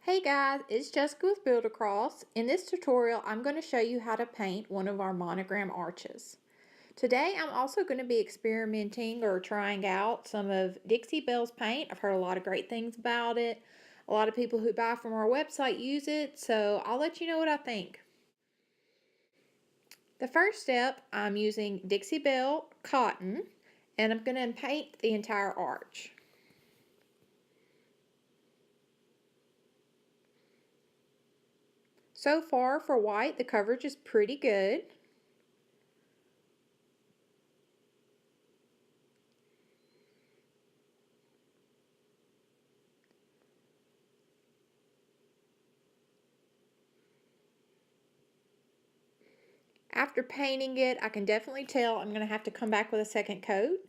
Hey guys, it's Jessica with Build Across. In this tutorial, I'm going to show you how to paint one of our monogram arches. Today, I'm also going to be experimenting or trying out some of Dixie Belle's paint. I've heard a lot of great things about it. A lot of people who buy from our website use it, so I'll let you know what I think. The first step, I'm using Dixie Belle cotton, and I'm going to paint the entire arch. So far for white, the coverage is pretty good. After painting it, I can definitely tell I'm going to have to come back with a second coat.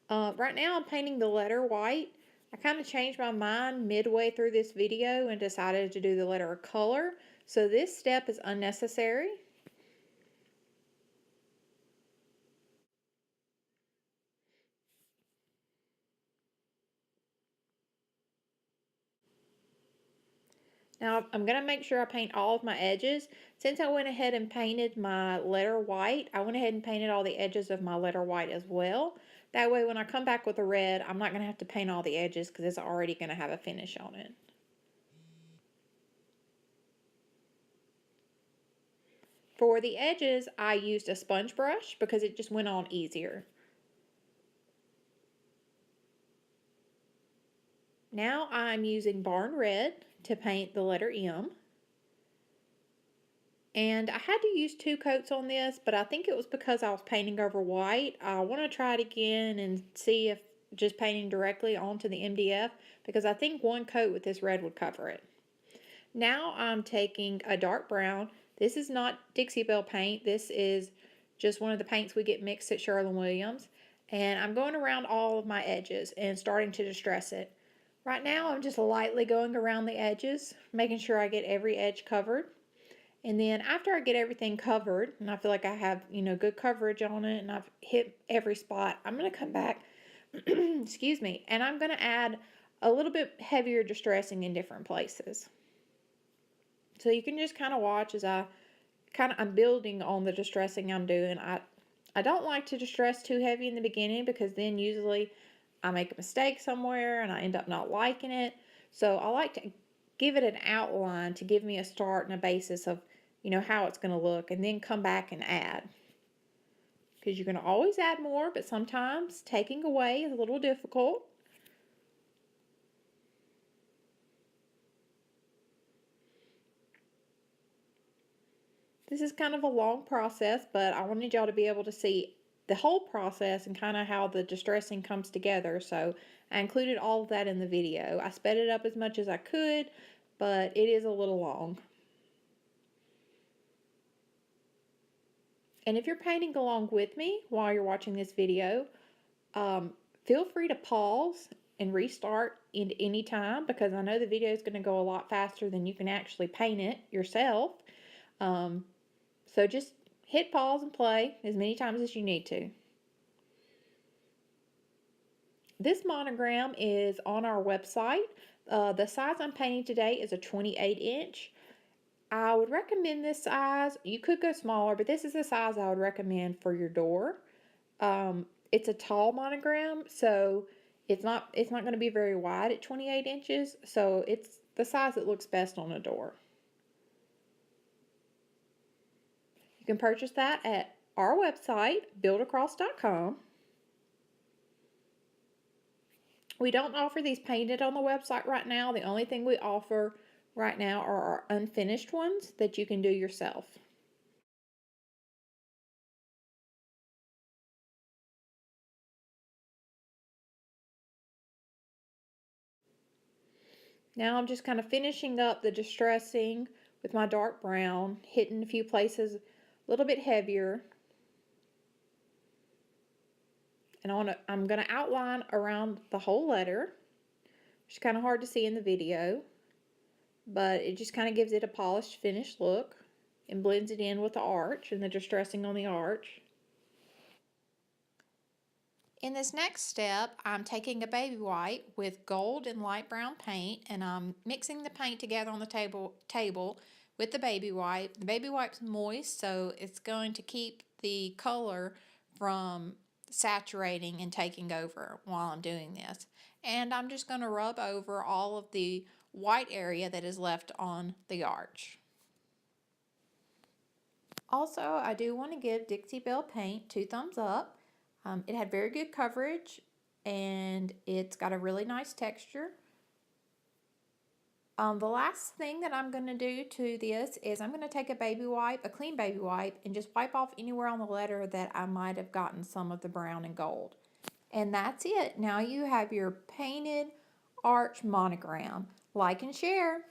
Right now I'm painting the letter white. I kind of changed my mind midway through this video and decided to do the letter color. So this step is unnecessary. Now I'm going to make sure I paint all of my edges. Since I went ahead and painted my letter white, I went ahead and painted all the edges of my letter white as well. That way when I come back with the red, I'm not going to have to paint all the edges because it's already going to have a finish on it. For the edges, I used a sponge brush because it just went on easier. Now I'm using Barn Red to paint the letter M. And I had to use 2 coats on this, but I think it was because I was painting over white. I want to try it again and see if just painting directly onto the MDF, because I think 1 coat with this red would cover it. Now I'm taking a dark brown. This is not Dixie Belle paint. This is just one of the paints we get mixed at Sherwin-Williams. And I'm going around all of my edges and starting to distress it. Right now I'm just lightly going around the edges, making sure I get every edge covered. And then after I get everything covered, and I feel like I have, good coverage on it, and I've hit every spot, I'm going to come back, excuse me, and I'm going to add a little bit heavier distressing in different places. So you can just kind of watch as I'm building on the distressing I'm doing. I don't like to distress too heavy in the beginning because then usually I make a mistake somewhere and I end up not liking it. So I like to give it an outline to give me a start and a basis of, how it's going to look, and then come back and add. Because you can always add more, but sometimes taking away is a little difficult. This is kind of a long process, but I wanted y'all to be able to see the whole process and kind of how the distressing comes together. So I included all of that in the video. I sped it up as much as I could, but it is a little long. And if you're painting along with me while you're watching this video, feel free to pause and restart at any time, because I know the video is going to go a lot faster than you can actually paint it yourself. So just hit pause and play as many times as you need to. This monogram is on our website. The size I'm painting today is a 28-inch. I would recommend this size. You could go smaller, but this is the size I would recommend for your door. It's a tall monogram, so it's not going to be very wide at 28 inches. So it's the size that looks best on a door. You can purchase that at our website, buildacross.com. We don't offer these painted on the website right now. The only thing we offer right now are our unfinished ones that you can do yourself. Now I'm just kind of finishing up the distressing with my dark brown, hitting a few places a little bit heavier. And I'm going to outline around the whole letter. It's kind of hard to see in the video, but it just kind of gives it a polished, finished look and blends it in with the arch and the distressing on the arch. In this next step, I'm taking a baby wipe with gold and light brown paint, and I'm mixing the paint together on the table with the baby wipe. The baby wipe's moist, so it's going to keep the color from saturating and taking over while I'm doing this. And I'm just going to rub over all of the white area that is left on the arch. Also, I do want to give Dixie Belle Paint 2 thumbs up. It had very good coverage and it's got a really nice texture. The last thing that I'm going to do to this is I'm going to take a baby wipe, a clean baby wipe, and just wipe off anywhere on the letter that I might have gotten some of the brown and gold. And that's it. Now you have your painted arch monogram. Like and share.